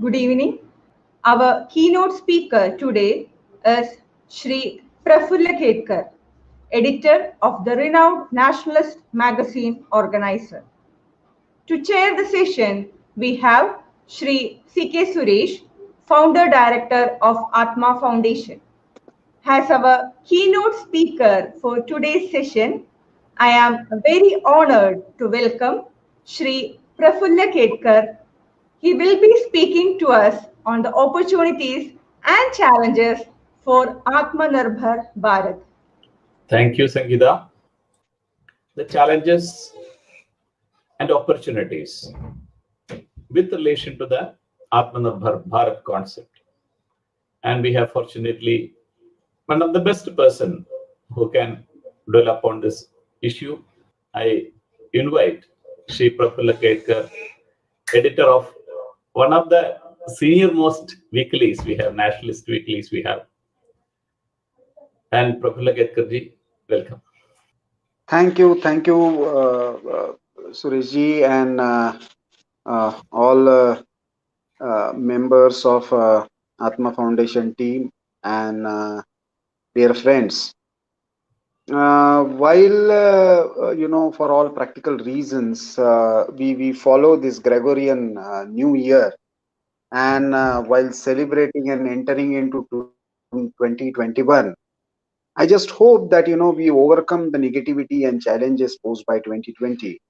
Good evening. Our keynote speaker today is Shri Prafulla Ketkar, editor of the renowned nationalist magazine Organiser. To chair the session, we have Shri C.K. Suresh, founder director of Atma Foundation. As our keynote speaker for today's session, I am very honored to welcome Shri Prafulla Ketkar. He will be speaking to us on the opportunities and challenges for Atma Nirbhar Bharat. Thank you, Sangeeta. The challenges and opportunities with relation to the Atmanirbhar Bharat concept. And we have fortunately one of the best person who can dwell upon this issue. I invite Shri Prafulla Ketkar, editor of one of the senior most weeklies we have, nationalist weeklies we have. And Prafulla Ketkarji, welcome. Thank you, Sureshji, and all members of Atma Foundation team and dear friends. While for all practical reasons, we follow this Gregorian New Year, and while celebrating and entering into 2021. I just hope that we overcome the negativity and challenges posed by 2020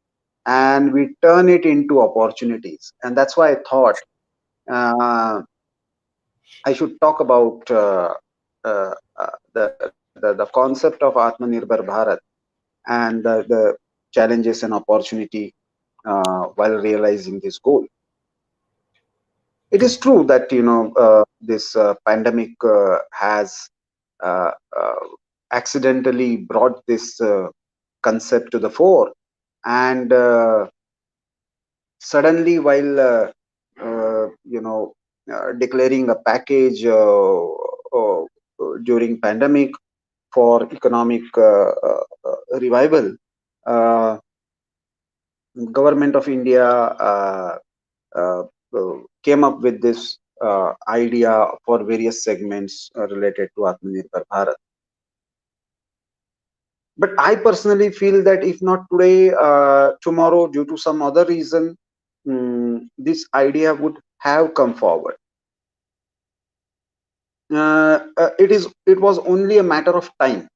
and we turn it into opportunities. And that's why I thought I should talk about the concept of Atmanirbhar Bharat and the challenges and opportunity while realizing this goal. It is true that this pandemic has uh, uh, accidentally brought this concept to the fore, and suddenly, while declaring a package during pandemic for economic revival, government of India uh, came up with this idea for various segments related to Atmanirbhar Bharat. But I personally feel that if not today, tomorrow, due to some other reason, this idea would have come forward. It was only a matter of time.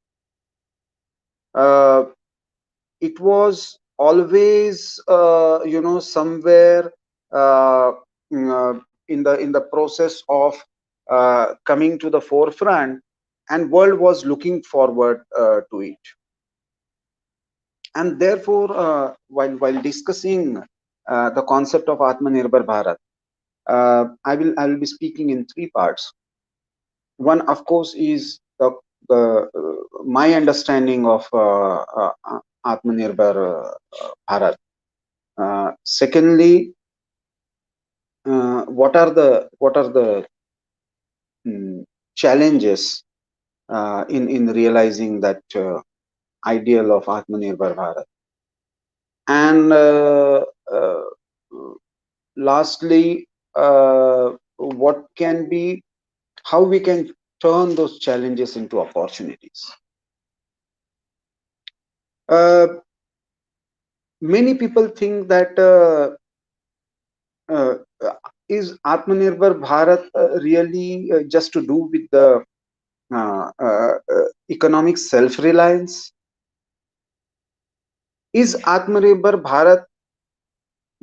It was always somewhere in the process of coming to the forefront, and world was looking forward to it. And therefore, while discussing the concept of Atmanirbhar Bharat, I will be speaking in three parts. One, of course, is my understanding of Atmanirbhar Bharat. Secondly, what are the challenges in realizing that ideal of Atmanirbhar Bharat? And lastly, what can be, how we can turn those challenges into opportunities. Many people think that is Atmanirbhar Bharat really just to do with the economic self-reliance? Is Atmanirbhar Bharat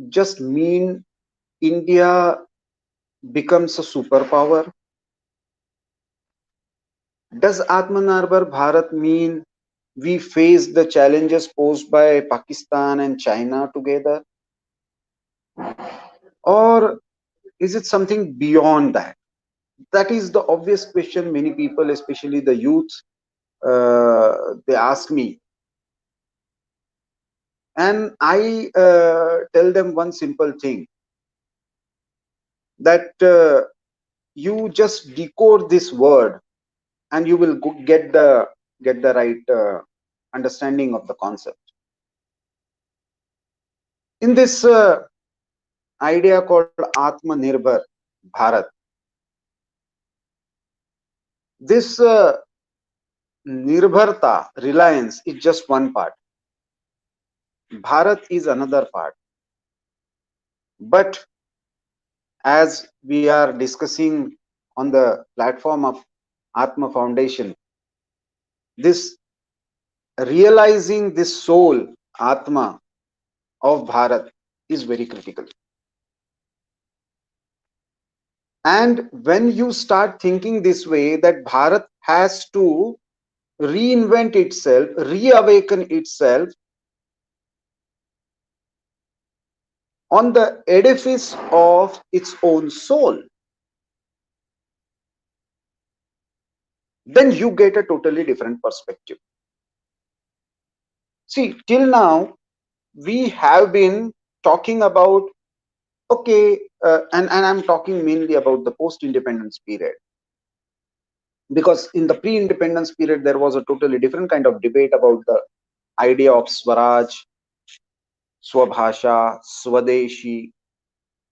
just mean India becomes a superpower? Does Atmanirbhar Bharat mean we face the challenges posed by Pakistan and China together? Or is it something beyond that? That is the obvious question many people, especially the youth, they ask me. And I tell them one simple thing, that you just decode this word and you will get the right understanding of the concept. In this idea called Atma Nirbhar, Bharat. This Nirbharta, reliance, is just one part. Bharat is another part. But as we are discussing on the platform of Atma Foundation, this realizing this soul, Atma of Bharat, is very critical. And when you start thinking this way, that Bharat has to reinvent itself, reawaken itself on the edifice of its own soul, then you get a totally different perspective. See, till now, we have been talking about, okay, and I'm talking mainly about the post-independence period. Because in the pre-independence period, there was a totally different kind of debate about the idea of Swaraj, Swabhasha, Swadeshi.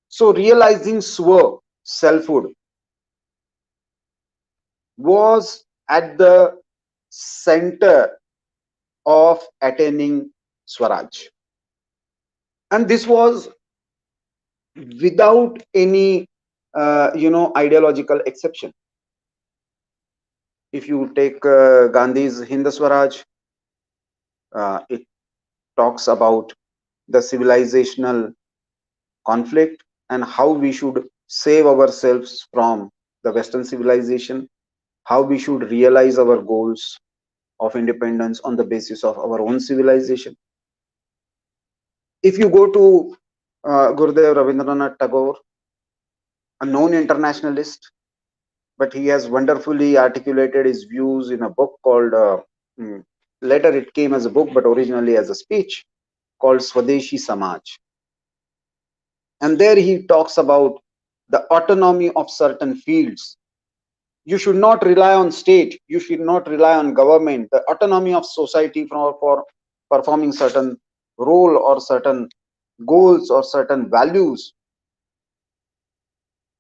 So realizing Swa, selfhood, was at the center of attaining Swaraj. And this was without any, ideological exception. If you take Gandhi's Hind Swaraj, it talks about the civilizational conflict and how we should save ourselves from the Western civilization, how we should realize our goals of independence on the basis of our own civilization. If you go to Gurudev Rabindranath Tagore, a known internationalist, but he has wonderfully articulated his views in a book called, later it came as a book, but originally as a speech, called Swadeshi Samaj. And there he talks about the autonomy of certain fields. You should not rely on state, you should not rely on government, the autonomy of society for performing certain role or certain goals or certain values,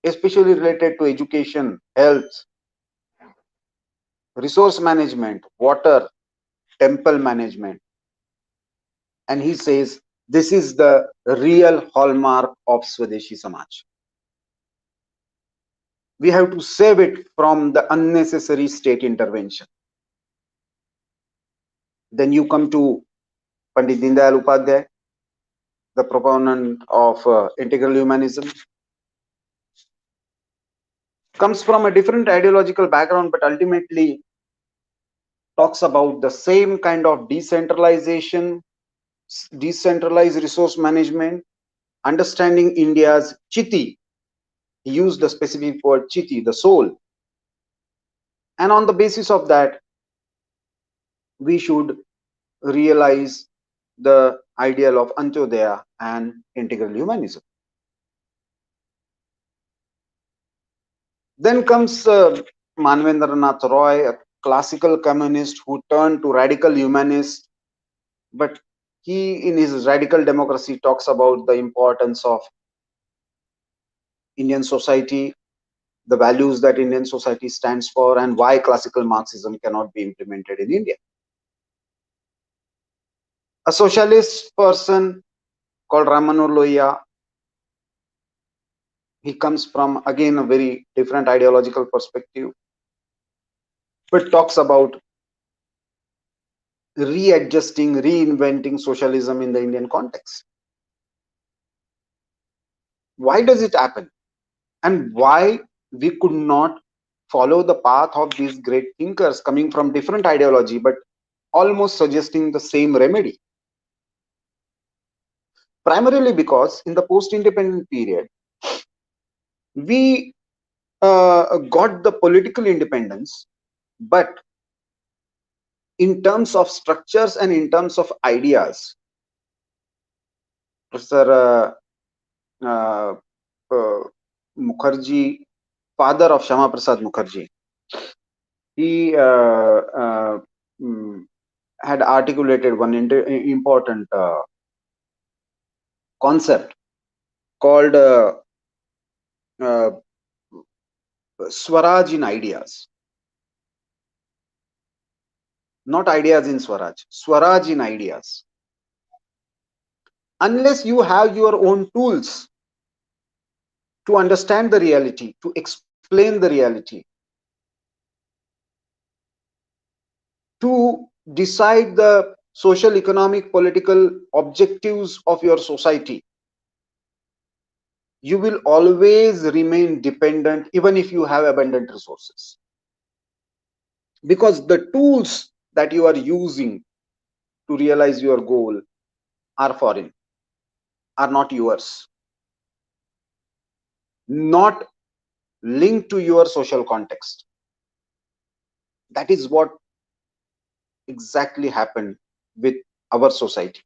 especially related to education, health, resource management, water, temple management. And he says this is the real hallmark of Swadeshi Samaj. We have to save it from the unnecessary state intervention. Then you come to Pandit Deendayal Upadhyay, the proponent of integral humanism. Comes from a different ideological background, but ultimately talks about the same kind of decentralization, decentralized resource management, understanding India's chiti. He used the specific word chiti, the soul. And on the basis of that, we should realize the ideal of Antyodaya and integral humanism. Then comes Manvendranath Roy, a classical communist who turned to radical humanist, but he in his radical democracy talks about the importance of Indian society, the values that Indian society stands for, and why classical Marxism cannot be implemented in India. A socialist person called Ramanur Lohiya, he comes from again a very different ideological perspective, but talks about readjusting, reinventing socialism in the Indian context. Why does it happen? And why we could not follow the path of these great thinkers coming from different ideology, but almost suggesting the same remedy? Primarily because in the post-independent period, we got the political independence, but in terms of structures and in terms of ideas, Professor Mukherjee, father of Shama Prasad Mukherjee, he had articulated one important concept called Swaraj in ideas, not ideas in Swaraj, Swaraj in ideas. Unless you have your own tools to understand the reality, to explain the reality, to decide the social, economic, political objectives of your society, you will always remain dependent even if you have abundant resources. Because the tools that you are using to realize your goal are foreign, are not yours, not linked to your social context. That is what exactly happened with our society.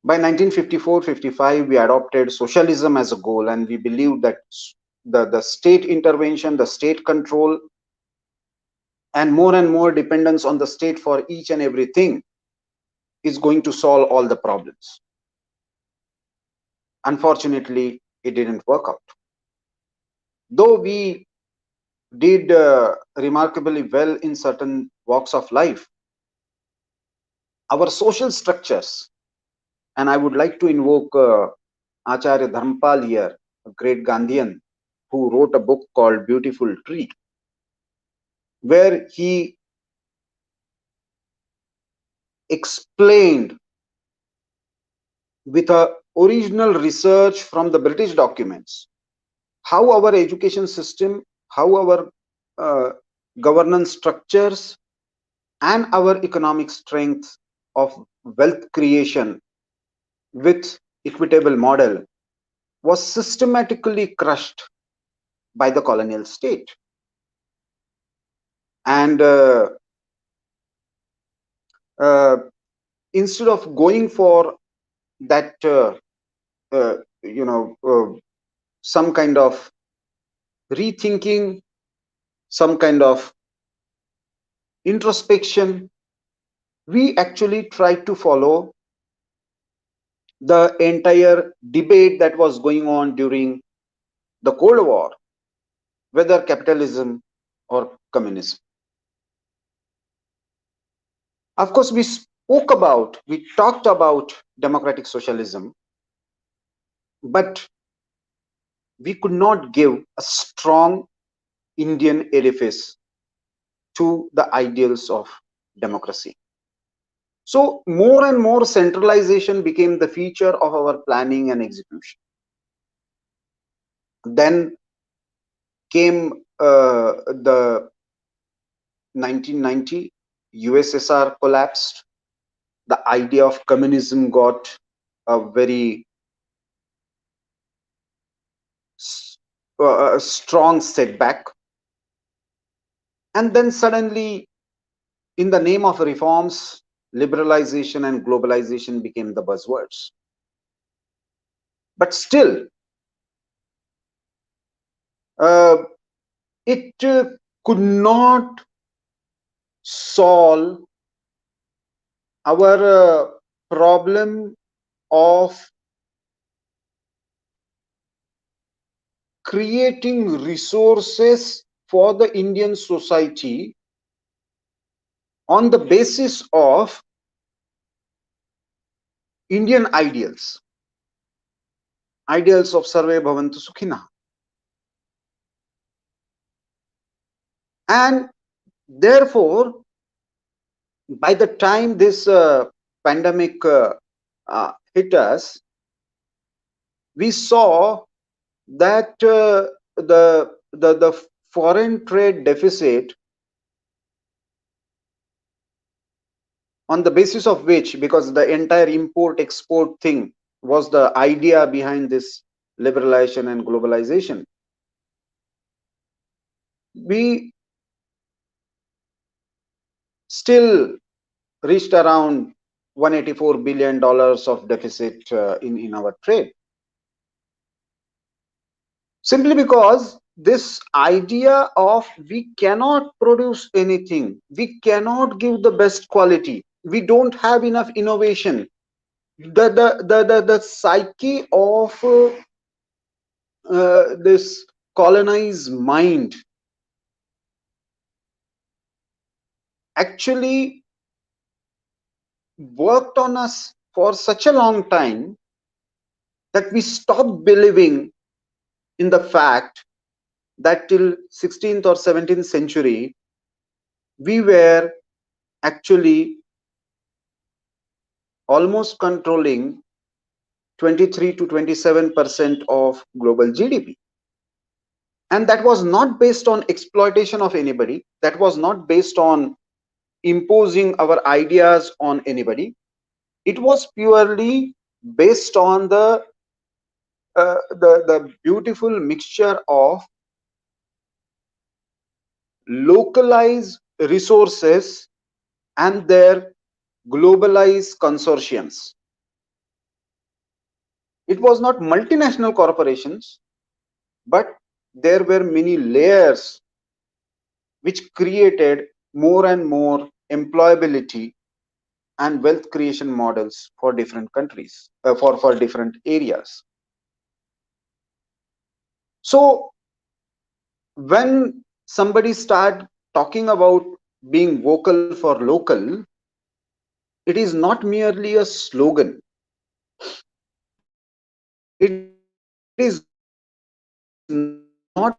By 1954-55, we adopted socialism as a goal, and we believed that the state intervention, the state control, and more dependence on the state for each and everything is going to solve all the problems. Unfortunately, it didn't work out. Though we did remarkably well in certain walks of life, our social structures, and I would like to invoke Acharya Dharmpal here, a great Gandhian, who wrote a book called Beautiful Tree, where he explained with a original research from the British documents how our education system, how our governance structures, and our economic strength of wealth creation with equitable model was systematically crushed by the colonial state. And instead of going for that some kind of rethinking, some kind of introspection, we actually tried to follow the entire debate that was going on during the Cold War, whether capitalism or communism. Of course, we talked about democratic socialism, but we could not give a strong Indian edifice to the ideals of democracy. So more and more centralization became the feature of our planning and execution. Then came the 1990, USSR collapsed. The idea of communism got a very strong setback. And then suddenly, in the name of reforms, liberalization and globalization became the buzzwords. But still, it could not solve our problem of creating resources for the Indian society on the basis of Indian ideals, ideals of Sarve Bhavantu Sukhina. And therefore, by the time this pandemic hit us, we saw that the foreign trade deficit, on the basis of which, because the entire import export thing was the idea behind this liberalization and globalization, we still reached around $184 billion of deficit in our trade. Simply because this idea of we cannot produce anything, we cannot give the best quality, we don't have enough innovation, the psyche of this colonized mind actually worked on us for such a long time that we stopped believing in the fact that till 16th or 17th century we were actually almost controlling 23 to 27% of global GDP. And that was not based on exploitation of anybody. That was not based on imposing our ideas on anybody. It was purely based on the beautiful mixture of localized resources and their globalized consortiums. It was not multinational corporations, but there were many layers which created more and more employability and wealth creation models for different countries, for different areas. So when somebody start talking about being vocal for local, it is not merely a slogan. It is not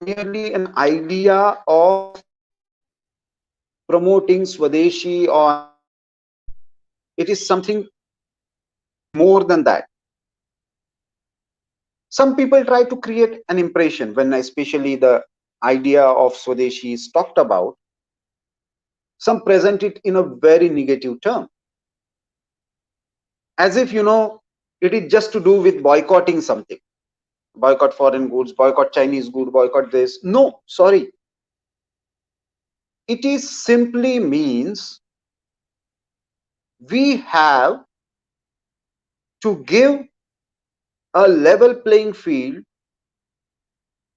merely an idea of promoting Swadeshi or it is something more than that. Some people try to create an impression when especially the idea of Swadeshi is talked about. Some present it in a very negative term, as if it is just to do with boycotting something. Boycott foreign goods, boycott Chinese good, boycott this. No, sorry. It is simply means we have to give a level playing field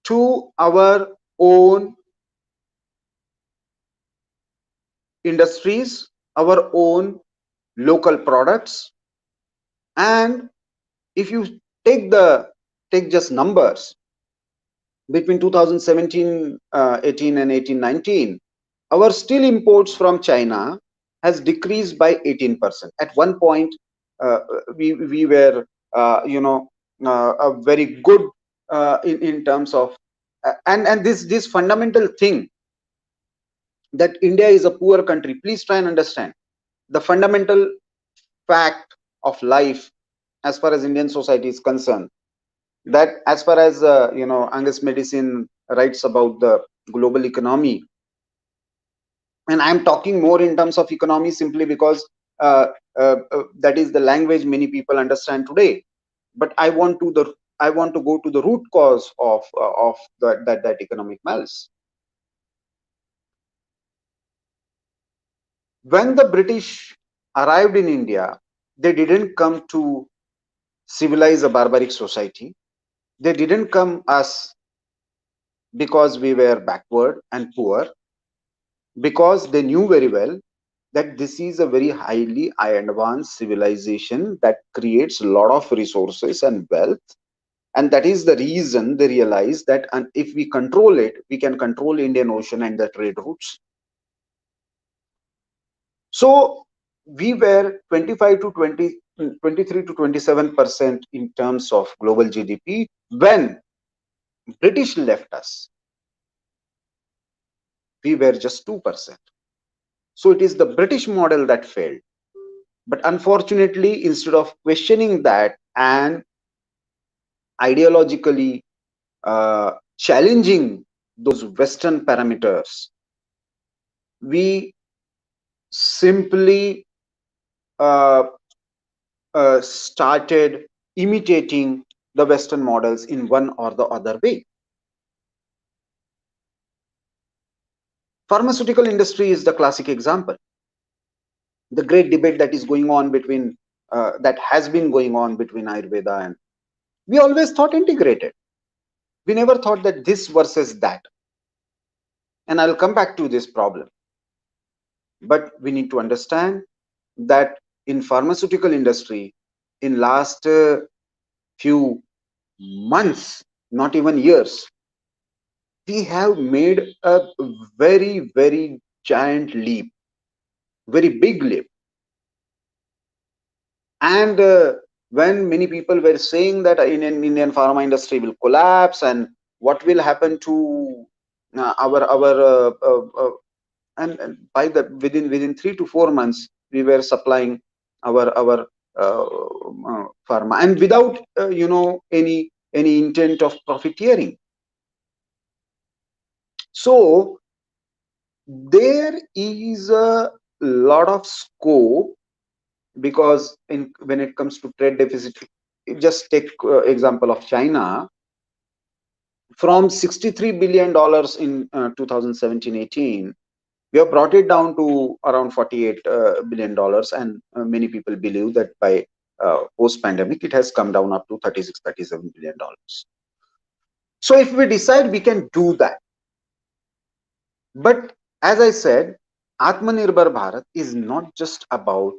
to our own industries, our own local products. And if you take just numbers between 2017 18 and 18 19, our steel imports from China has decreased by 18%. At one point, we were a very good in terms of and this fundamental thing that India is a poor country. Please try and understand the fundamental fact of life as far as Indian society is concerned. That as far as Angus Medicine writes about the global economy, and I'm talking more in terms of economy simply because that is the language many people understand today. But I want to go to the root cause of that economic malice. When the British arrived in India, they didn't come to civilize a barbaric society. They didn't come us because we were backward and poor, because they knew very well that this is a very highly advanced civilization that creates a lot of resources and wealth. And that is the reason they realized that if we control it, we can control Indian Ocean and the trade routes. So we were 25 to 20, 23 to 27% in terms of global GDP. When British left us, we were just 2%. So it is the British model that failed. But unfortunately, instead of questioning that and ideologically challenging those Western parameters, we simply uh, started imitating the Western models in one or the other way. Pharmaceutical industry is the classic example. The great debate that is going on between that has been going on between Ayurveda and we always thought integrated. We never thought that this versus that. And I'll come back to this problem. But we need to understand that in pharmaceutical industry, in last few months, not even years. We have made a very, very giant leap, very big leap. And when many people were saying that Indian pharma industry will collapse, and what will happen to our and by the within 3 to 4 months we were supplying our pharma, and without any intent of profiteering. So there is a lot of scope, because when it comes to trade deficit, just take example of China. From $63 billion in 2017-18, we have brought it down to around $48 billion, and many people believe that by post pandemic it has come down up to 36-37 billion dollars. So if we decide, we can do that. But as I said, Atmanirbhar Bharat is not just about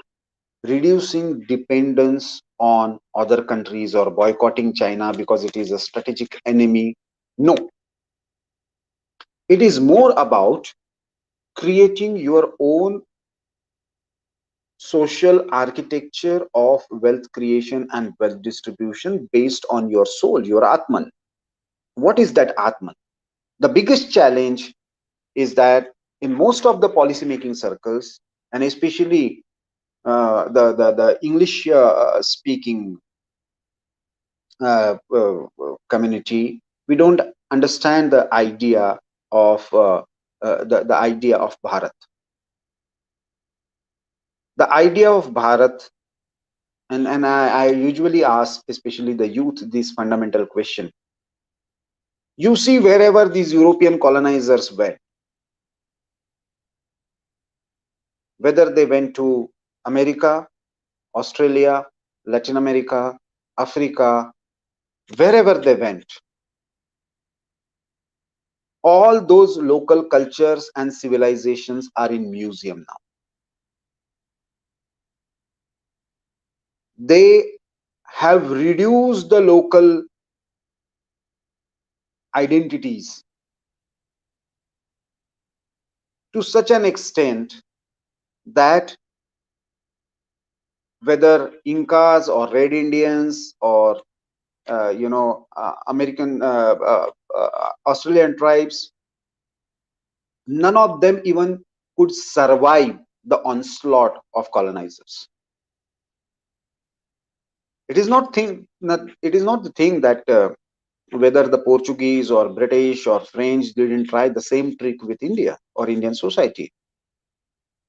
reducing dependence on other countries or boycotting China because it is a strategic enemy. No, it is more about creating your own social architecture of wealth creation and wealth distribution based on your soul, your Atman. What is that Atman? The biggest challenge is that in most of the policy making circles, and especially the English speaking community, we don't understand the idea of the idea of Bharat. The idea of Bharat, and I usually ask, especially the youth, this fundamental question. You see, wherever these European colonizers went, whether they went to America, Australia, Latin America, Africa, wherever they went, all those local cultures and civilizations are in museum now. They have reduced the local identities to such an extent that whether Incas or Red Indians or American Australian tribes, none of them even could survive the onslaught of colonizers. It is not the thing that whether the Portuguese or British or French didn't try the same trick with India or Indian society.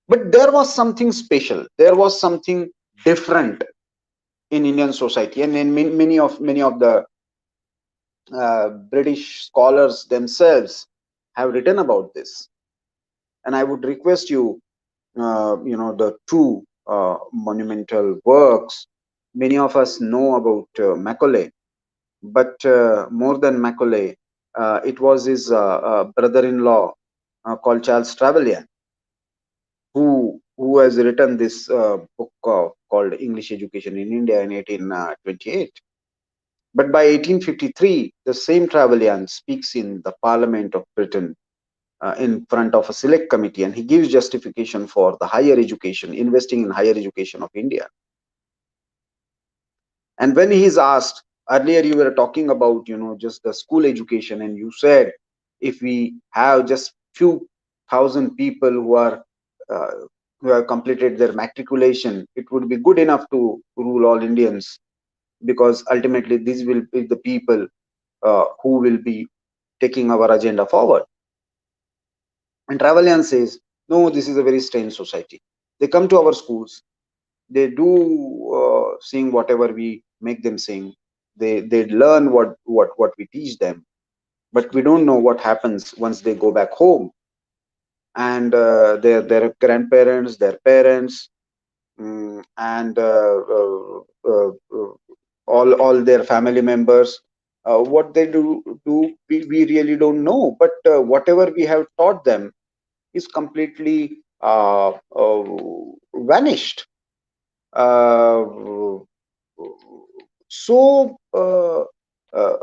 But there was something special. There was something different in Indian society, and in many of the British scholars themselves have written about this. And I would request you, the two monumental works. Many of us know about Macaulay, but more than Macaulay, it was his brother-in-law called Charles Trevelyan, who has written this book called English Education in India in 1828. But by 1853, the same Trevelyan speaks in the Parliament of Britain in front of a select committee, and he gives justification for the higher education, investing in higher education of India. And when he is asked, earlier you were talking about, just the school education, and you said if we have just few thousand people uh, who have completed their matriculation, it would be good enough to rule all Indians, because ultimately these will be the people who will be taking our agenda forward. And Trevelyan says, no, this is a very strange society. They come to our schools, they do sing whatever we make them sing. They learn what we teach them, but we don't know what happens once they go back home, and their grandparents, their parents, and all their family members. What they do we really don't know. But whatever we have taught them is completely vanished. Uh, so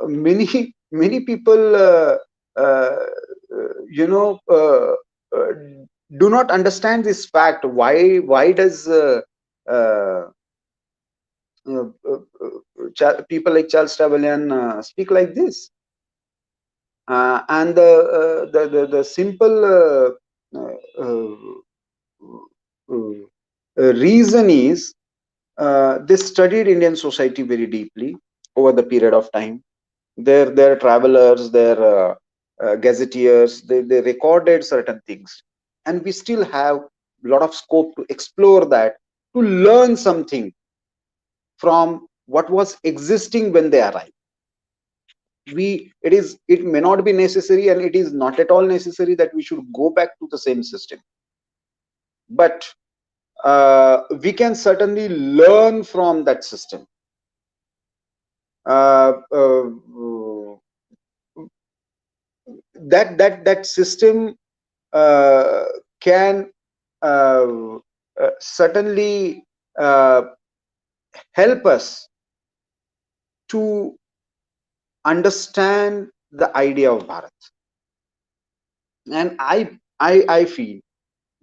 many many people you know uh, do not understand this fact. Why does uh, people like Charles Trevelyan speak like this? And the simple reason is they studied Indian society very deeply over the period of time. Their travelers, their gazetteers, they recorded certain things, and we still have a lot of scope to explore that, to learn something from what was existing when they arrived. It may not be necessary, and it is not at all necessary that we should go back to the same system, but we can certainly learn from that system. uh, uh, that system uh, can certainly uh, help us to understand the idea of Bharat. And I feel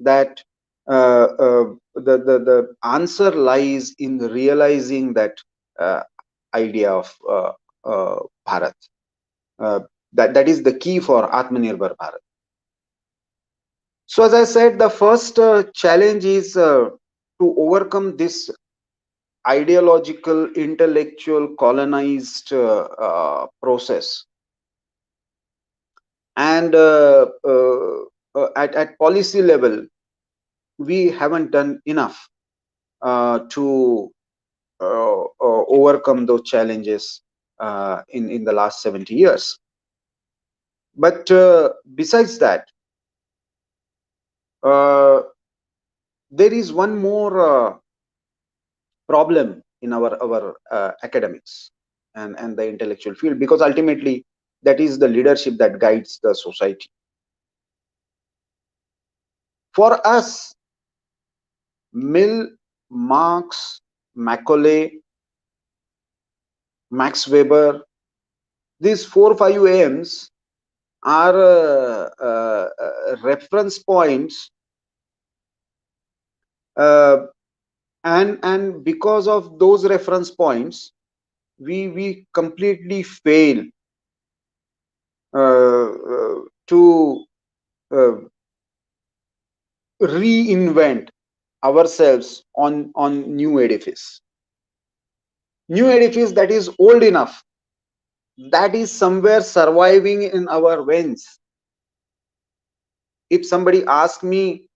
that the answer lies in realizing that uh, idea of Bharat. Uh, that is the key for Atmanirbhar Bharat. So, as I said, the first challenge is to overcome this ideological, intellectual, colonized process. And at policy level, we haven't done enough to overcome those challenges in the last 70 years. But besides that, uh, there is one more problem in our academics and the intellectual field, because ultimately that is the leadership that guides the society. For us, Mill, Marx, Macaulay, Max Weber, these 4 5 AMs are reference points, uh, and because of those reference points, we completely fail to uh, reinvent ourselves on new edifice that is old enough, that is somewhere surviving in our veins. If somebody asks me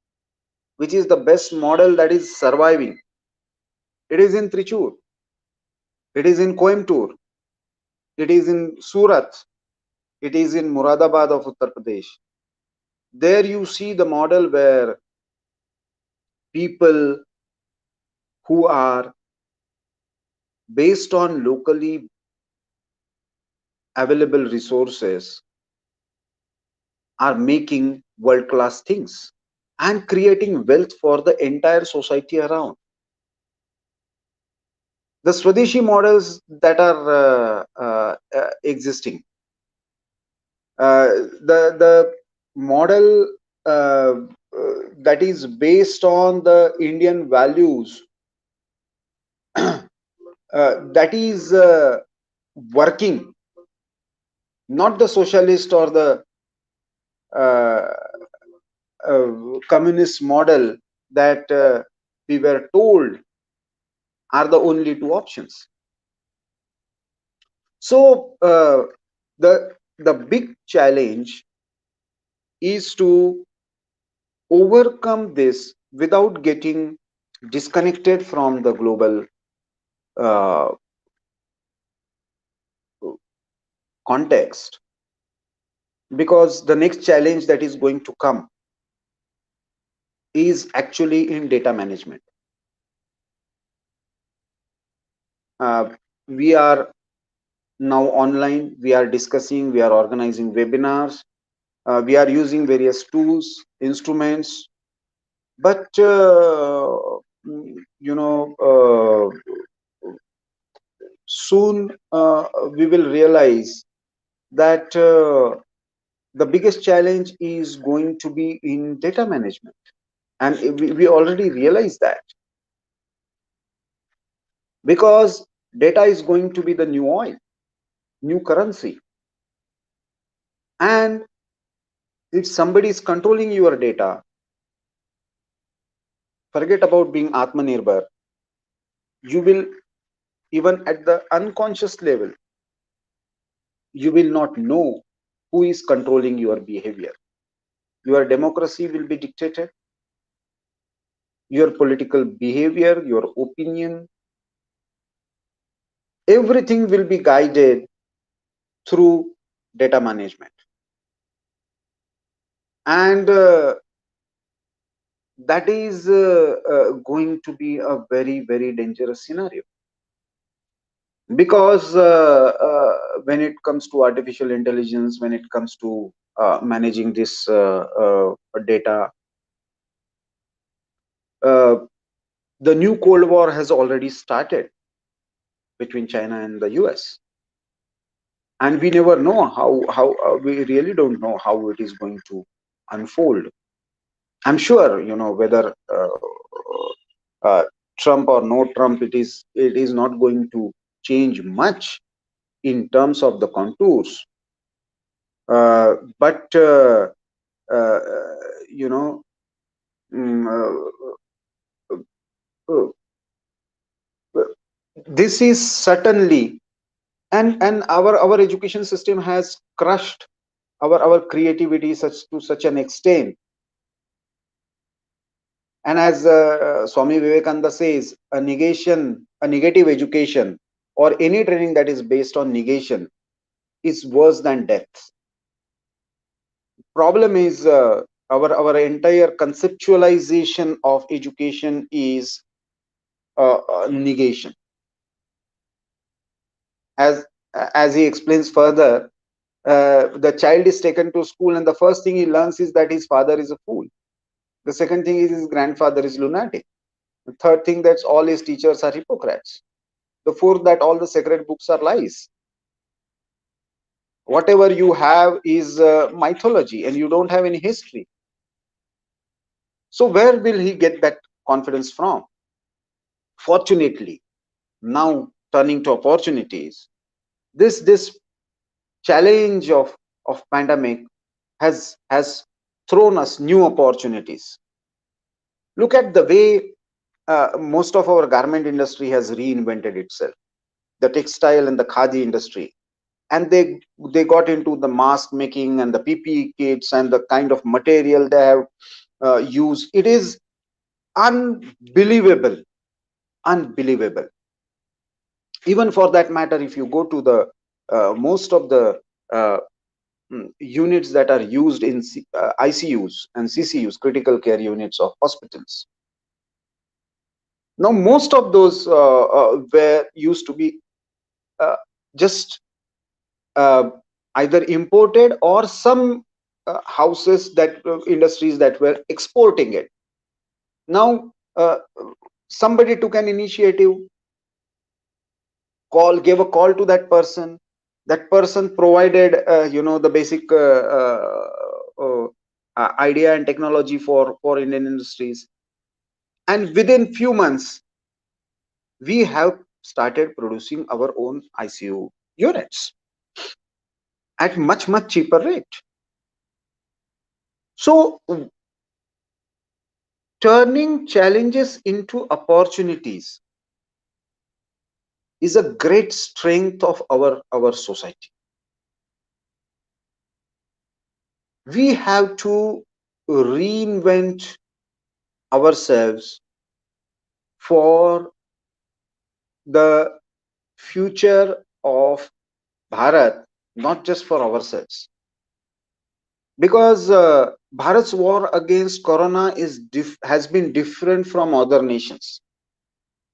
which is the best model that is surviving, it is in Trichur, it is in Coimbatore, it is in Surat, it is in Muradabad of Uttar Pradesh. There you see the model where people who are based on locally available resources are making world class things and creating wealth for the entire society around. The Swadeshi models that are existing, the model that is based on the Indian values, that is working, not the socialist or the uh, communist model that we were told are the only two options. So the big challenge is to overcome this without getting disconnected from the global uh, context, because the next challenge that is going to come is actually in data management. We are now online, we are discussing, we are organizing webinars, we are using various tools, instruments, but soon we will realize that the biggest challenge is going to be in data management. And we already realize that, because data is going to be the new oil, new currency. And if somebody is controlling your data, forget about being Atmanirbhar. You will, even at the unconscious level, you will not know who is controlling your behavior. Your democracy will be dictated, your political behavior, your opinion, everything will be guided through data management. And that is going to be a very, very dangerous scenario, because when it comes to artificial intelligence, when it comes to managing this data, uh, the new Cold War has already started between China and the US, and we never know how we really don't know how it is going to unfold. I'm sure, whether uh, Trump or no Trump, it is not going to change much in terms of the contours. But uh, you know, mm, uh, this is certainly, and our education system has crushed our creativity such an extent. And as Swami Vivekananda says, a negative education, or any training that is based on negation, is worse than death. Problem is, our entire conceptualization of education is negation. As he explains further, the child is taken to school, and the first thing he learns is that his father is a fool. The second thing is his grandfather is lunatic. The third thing, that all his teachers are hypocrites. The fourth, that all the sacred books are lies. Whatever you have is mythology, and you don't have any history. So where will he get that confidence from? Fortunately, now turning to opportunities, this challenge of pandemic has thrown us new opportunities. Look at the way most of our garment industry has reinvented itself, the textile and the khadi industry, and they got into the mask making and the PPE kits, and the kind of material they have used. It is unbelievable, unbelievable. Even for that matter, if you go to the most of the uh, units that are used in ICUs and CCUs, critical care units of hospitals, now most of those were used to be uh, just uh, either imported, or some houses that industries that were exporting it. Now somebody took an initiative, gave a call to that person. That person provided the basic idea and technology for Indian industries, and within few months we have started producing our own ICU units at much cheaper rate. So turning challenges into opportunities is a great strength of our society. We have to reinvent ourselves for the future of Bharat, not just for ourselves. Because Bharat's war against Corona has been different from other nations.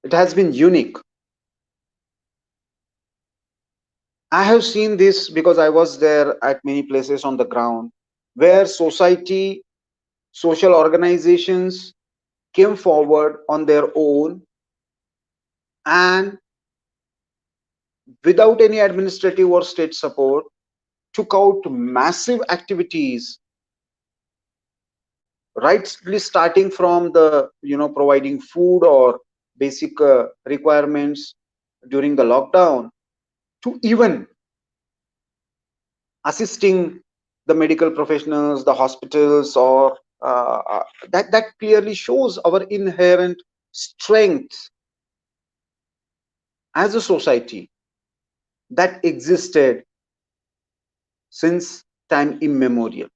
It has been unique. I have seen this because I was there at many places on the ground, where social organizations came forward on their own, and without any administrative or state support, took out massive activities, rightly starting from the providing food or basic requirements during the lockdown, to even assisting the medical professionals, the hospitals, or that clearly shows our inherent strength as a society that existed since time immemorial.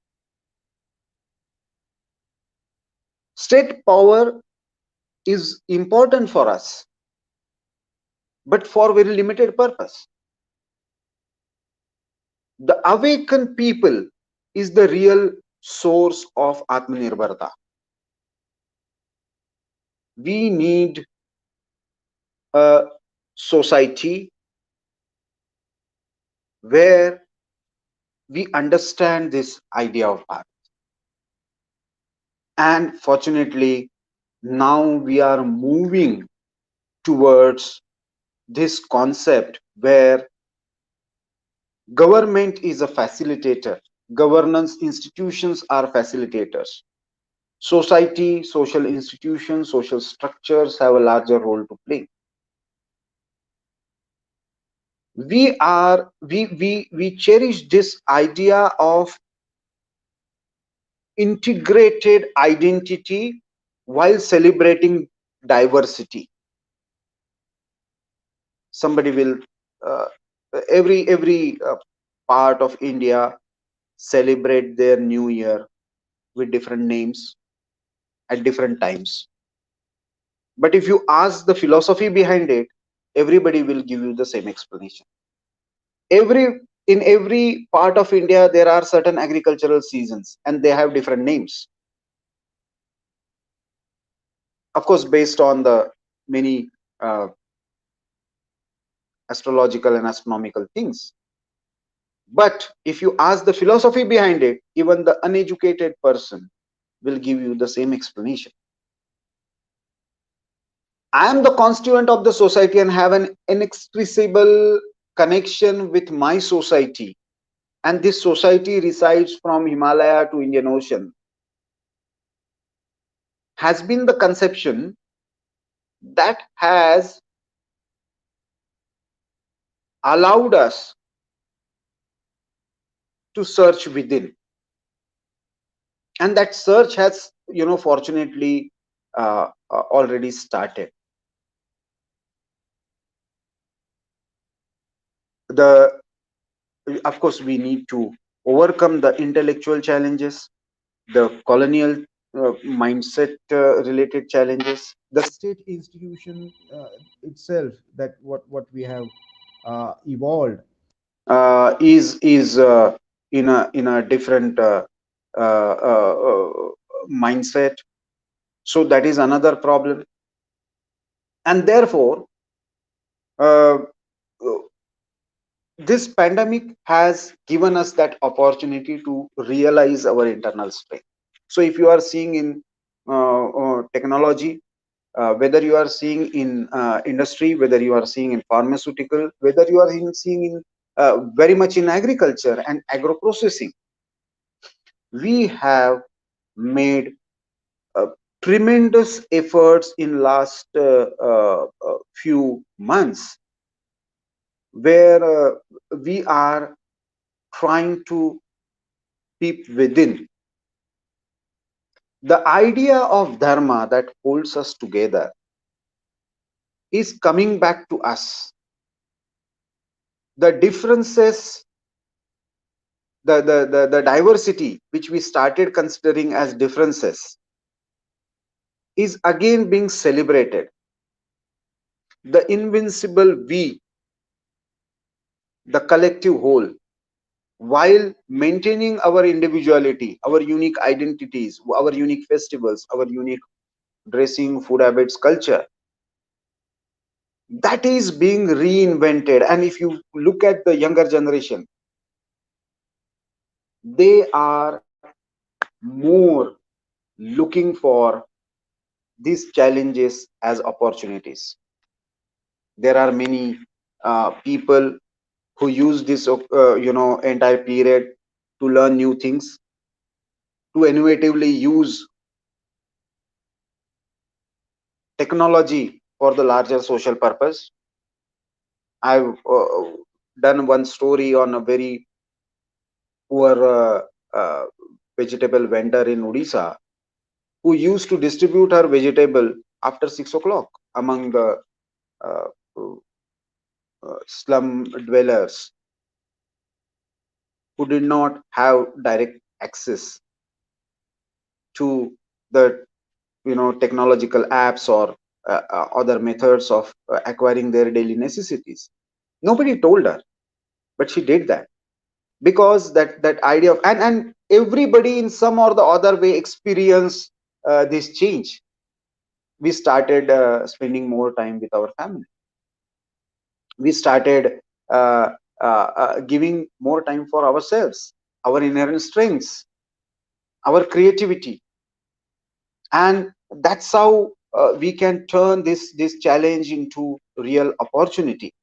State power is important for us, but for very limited purpose. The awakened people is the real source of Atmanirbharta. We need a society where we understand this idea of Bharat. And fortunately, now we are moving towards this concept where government is a facilitator, governance institutions are facilitators, society, social institutions, social structures have a larger role to play. We cherish this idea of integrated identity while celebrating diversity. Somebody will uh, every part of India celebrate their new year with different names at different times, but if you ask the philosophy behind it, everybody will give you the same explanation. In every part of India there are certain agricultural seasons and they have different names, of course based on the many uh, astrological and astronomical things. But if you ask the philosophy behind it, even the uneducated person will give you the same explanation. I am the constituent of the society and have an inexpressible connection with my society, and this society resides from Himalaya to Indian Ocean, has been the conception that has allowed us to search within, and that search has fortunately already started. The Of course we need to overcome the intellectual challenges, the colonial mindset related challenges, the state institution itself, that what we have evolved is in a different mindset. So that is another problem, and therefore uh, this pandemic has given us that opportunity to realize our internal strength. So if you are seeing in technology, whether you are seeing in industry, whether you are seeing in pharmaceutical, whether you are seeing in very much in agriculture and agro processing, we have made tremendous efforts in last few months, where we are trying to peep within. The idea of dharma that holds us together is coming back to us. The differences, the diversity which we started considering as differences, is again being celebrated. The invincible we, the collective whole, while maintaining our individuality, our unique identities, our unique festivals, our unique dressing, food habits, culture, that is being reinvented. And if you look at the younger generation, they are more looking for these challenges as opportunities. There are many people who used this entire period to learn new things, to innovatively use technology for the larger social purpose. I've done one story on a very poor uh, vegetable vendor in Odisha who used to distribute her vegetable after 6 o'clock among the uh, slum dwellers who did not have direct access to the technological apps or other methods of acquiring their daily necessities. Nobody told her, but she did that because that idea of, and everybody in some or the other way experience this change. We started spending more time with our family. We started uh, giving more time for ourselves, our inherent strengths, our creativity, and that's how we can turn this challenge into real opportunity.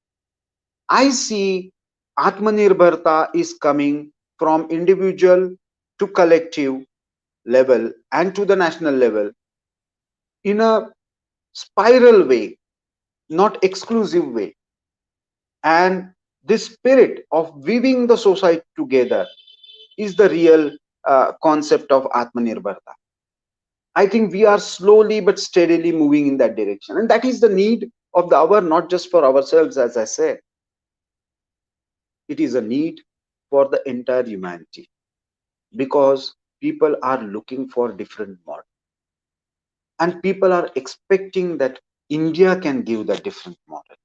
I see Atmanirbharta is coming from individual to collective level and to the national level in a spiral way, not exclusive way. And this spirit of weaving the society together is the real concept of Atmanirbharta. I think we are slowly but steadily moving in that direction. And that is the need of the hour, not just for ourselves, as I said. It is a need for the entire humanity because people are looking for different models. And people are expecting that India can give that different model.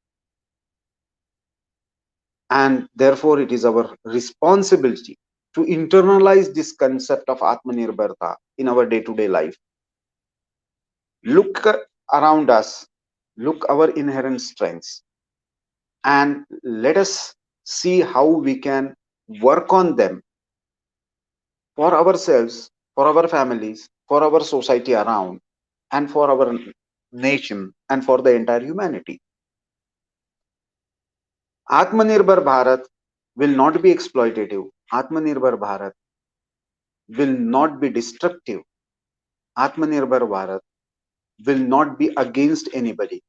And therefore, it is our responsibility to internalize this concept of Atmanirbharta in our day to day life. Look around us, look our inherent strengths, and let us see how we can work on them for ourselves, for our families, for our society around, and for our nation and for the entire humanity. Atmanirbhar Bharat will not be exploitative. Atmanirbhar Bharat will not be destructive. Atmanirbhar Bharat will not be against anybody.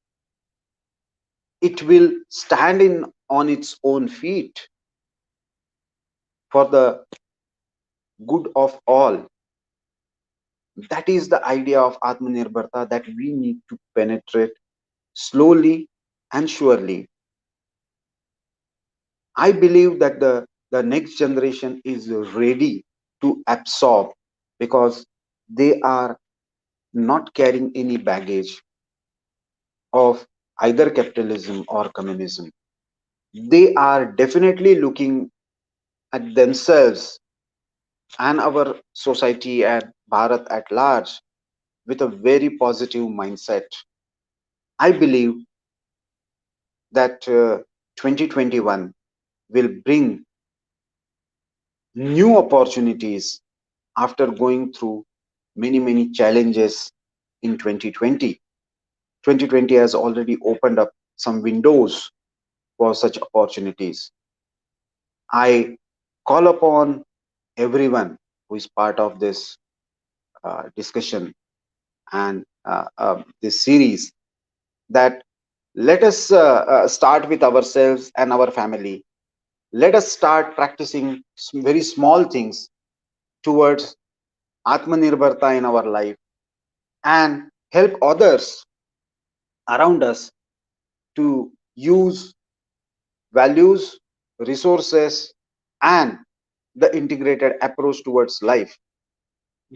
It will stand in on its own feet for the good of all. That is the idea of Atmanirbharta that we need to penetrate slowly and surely. I believe that the next generation is ready to absorb because they are not carrying any baggage of either capitalism or communism. They are definitely looking at themselves and our society and Bharat at large with a very positive mindset. I believe that 2021 will bring new opportunities after going through many challenges in 2020. 2020 has already opened up some windows for such opportunities. I call upon everyone who is part of this discussion and this series that let us start with ourselves and our family. Let us start practicing very small things towards Atmanirbharta in our life and help others around us to use values, resources, and the integrated approach towards life.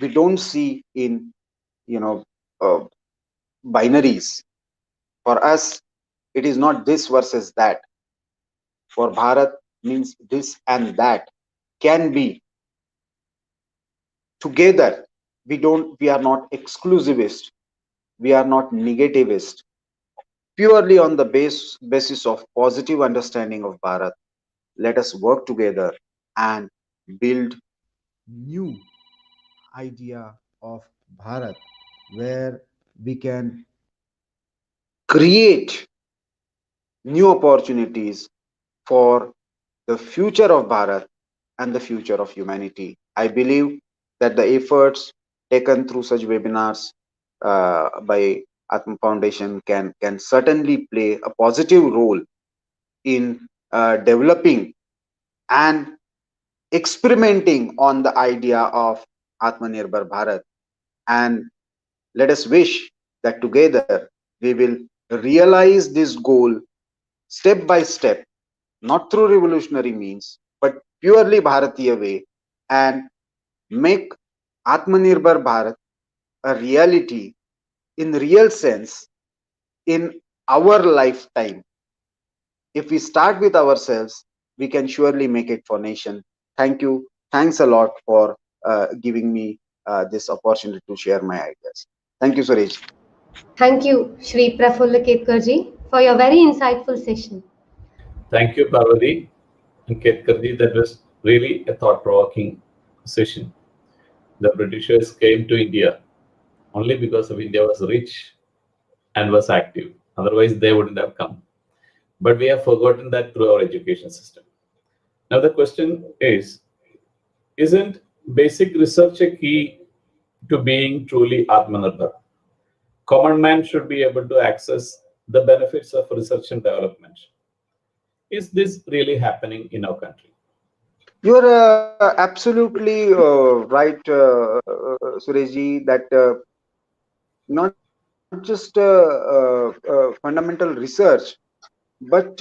We don't see in you know uh, binaries. For us, it is not this versus that. For Bharat means this and that can be together. We are not exclusivist. We are not negativist. Purely on the basis of positive understanding of Bharat, let us work together and build new idea of Bharat where we can create new opportunities for the future of Bharat and the future of humanity. I believe that the efforts taken through such webinars by Atma Foundation can certainly play a positive role in developing and experimenting on the idea of Atma Nirbhar Bharat. And let us wish that together we will realize this goal step by step, not through revolutionary means, but purely Bharatiya way, and make Atmanirbhar Bharat a reality in real sense in our lifetime. If we start with ourselves, we can surely make it for nation. Thank you. Thanks a lot for giving me this opportunity to share my ideas. Thank you, Suresh. Thank you, Shri Prafulla Ketkar ji, for your very insightful session. Thank you, Parvati and Ketkarji. That was really a thought-provoking session. The Britishers came to India only because of India was rich and was active. Otherwise, they wouldn't have come. But we have forgotten that through our education system. Now, the question is, isn't basic research a key to being truly Atmanirbhar? Common man should be able to access the benefits of research and development. Is this really happening in our country? You're absolutely right, Surejji, that not just fundamental research, but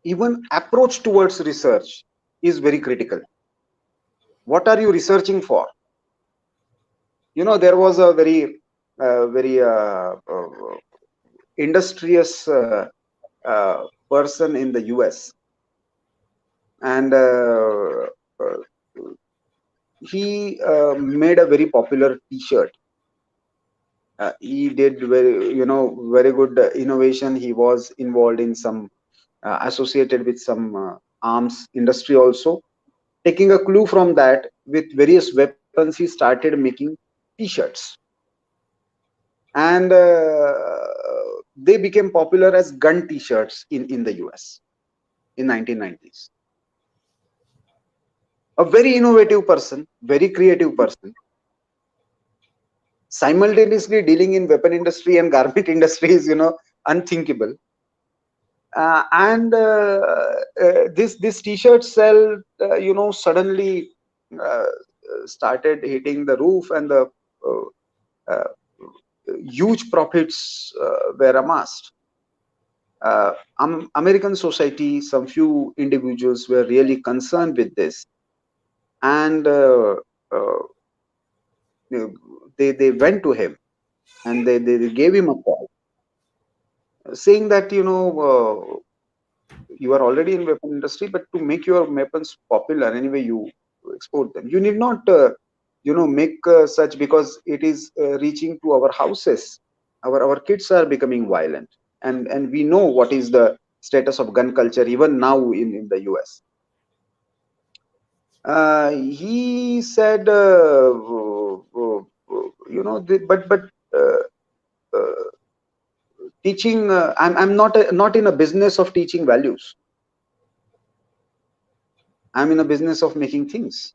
even approach towards research is very critical. What are you researching for? There was a very industrious person in the US, and uh, he made a very popular T-shirt. He did very good innovation. He was involved in some associated with some arms industry also. Taking a clue from that, with various weapons, he started making T-shirts, and they became popular as gun T-shirts in the US in 1990s. A very innovative person, very creative person, simultaneously dealing in weapon industry and garment industry is unthinkable. And this T-shirt sell suddenly uh, started hitting the roof, and the uh, uh, huge profits were amassed. American society, some few individuals were really concerned with this, and uh, they went to him, and they gave him a call, saying that you are already in weapon industry, but to make your weapons popular, anyway you export them. You need not make such, because it is reaching to our houses. Our kids are becoming violent, and we know what is the status of gun culture even now in the US. He said, but uh, teaching, I'm not in a business of teaching values. I'm in a business of making things.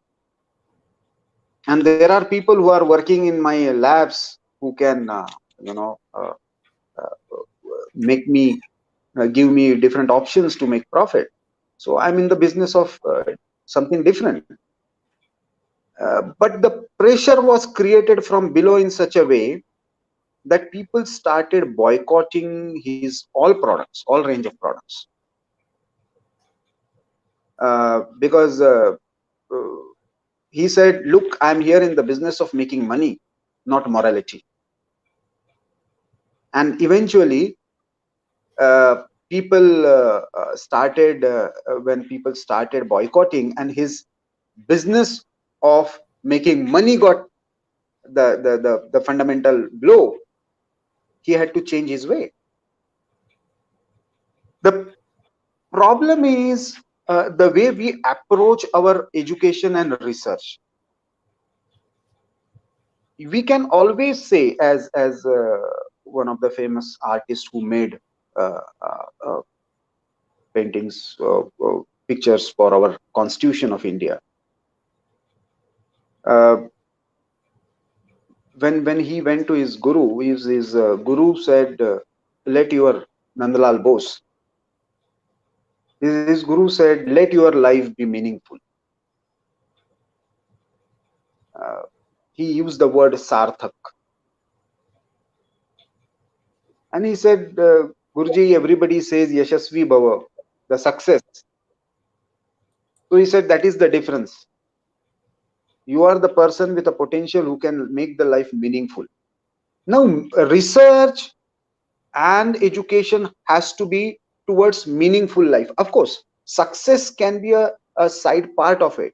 And there are people who are working in my labs who can make me give me different options to make profit. So I'm in the business of something different. But the pressure was created from below in such a way that people started boycotting his all products, all range of products, because uh, he said, look, I'm here in the business of making money, not morality. And eventually people started when people started boycotting, and his business of making money got the fundamental blow. He had to change his way. The problem is the way we approach our education and research. We can always say, as one of the famous artists who made uh, uh, uh, paintings, pictures for our Constitution of India. When he went to his guru, his guru said, "Let your Nandalal Bose." His guru said, "Let your life be meaningful." He used the word sarthak, and he said, "Guruji, everybody says Yashasvi Bhava, the success." So he said, that is the difference. You are the person with a potential who can make the life meaningful. Now, research and education has to be towards meaningful life. Of course, success can be a side part of it.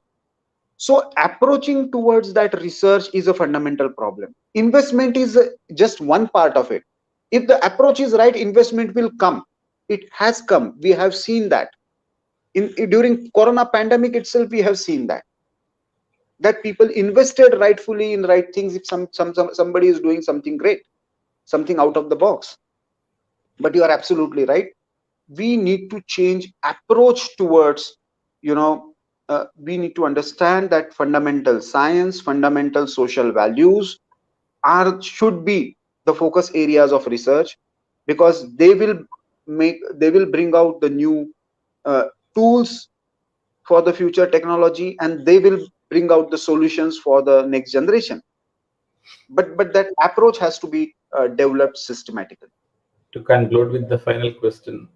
So approaching towards that research is a fundamental problem. Investment is just one part of it. If the approach is right, investment will come. It has come. We have seen that. During Corona pandemic itself, we have seen that people invested rightfully in right things if somebody is doing something great, something out of the box. But you are absolutely right. We need to change approach towards, we need to understand that fundamental science, fundamental social values should be the focus areas of research, because they will bring out the new tools for the future technology, and they will bring out the solutions for the next generation. But that approach has to be developed systematically. To conclude with the final question,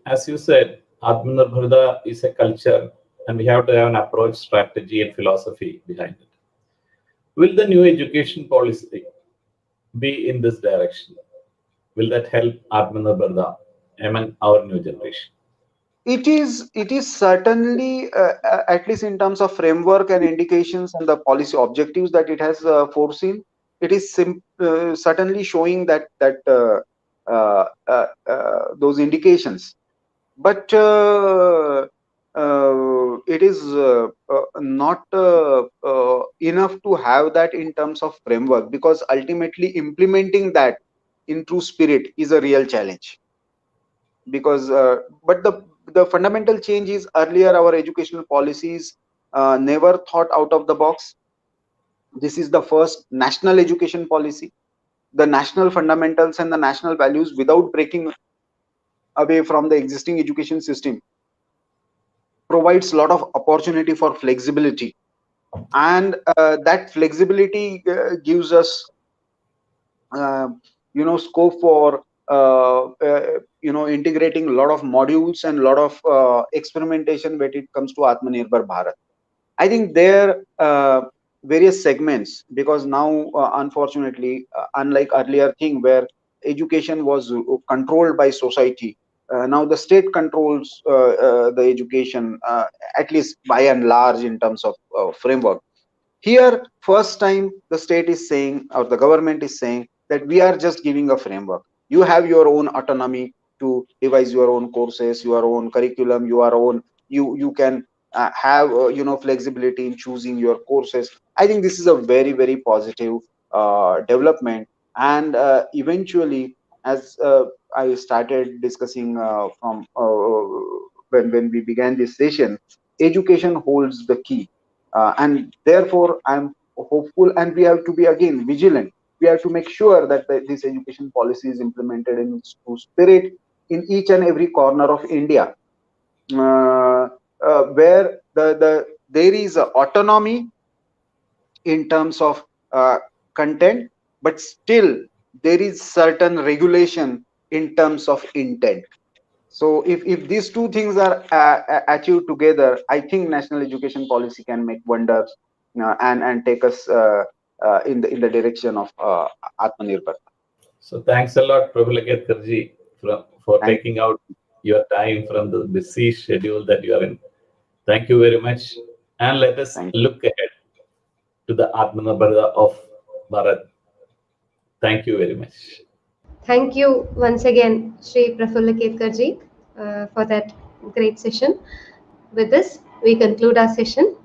as you said, Atmanirbhar Bharat is a culture, and we have to have an approach, strategy, and philosophy behind it. Will the new education policy be in this direction? Will that help Atmanirbhar Bharat among our new generation? It is certainly, at least in terms of framework and indications and the policy objectives that it has foreseen, it is certainly showing those indications. But it is not enough to have that in terms of framework, because ultimately implementing that in true spirit is a real challenge. Because but the fundamental change is, earlier our educational policies never thought out of the box. This is the first national education policy. The national fundamentals and the national values, without breaking away from the existing education system, provides a lot of opportunity for flexibility, and that flexibility gives us scope for integrating a lot of modules and a lot of experimentation when it comes to Atmanirbhar Bharat. I think there various segments, because now unfortunately, unlike earlier thing where education was controlled by society, now the state controls the education, at least by and large, in terms of framework. Here, first time the state is saying, or the government is saying, that we are just giving a framework. You have your own autonomy to devise your own courses, your own curriculum, you can have flexibility in choosing your courses. I think this is a very, very positive development. And eventually, as I started discussing from when we began this session, education holds the key. And therefore, I'm hopeful, and we have to be again vigilant. We have to make sure that this education policy is implemented in its true spirit in each and every corner of India, where there is autonomy in terms of content, but still there is certain regulation in terms of intent. So if these two things are achieved together, I think national education policy can make wonders, and take us in the direction of Atmanirbhar. So thanks a lot, Prafulla Ketkar ji, for Thank taking out your time from the busy schedule that you are in. Thank you very much. And let us Thank look ahead to the Atmanirbhar of Bharat. Thank you very much. Thank you once again, Shri Prafulla Ketkar ji, for that great session. With this, we conclude our session.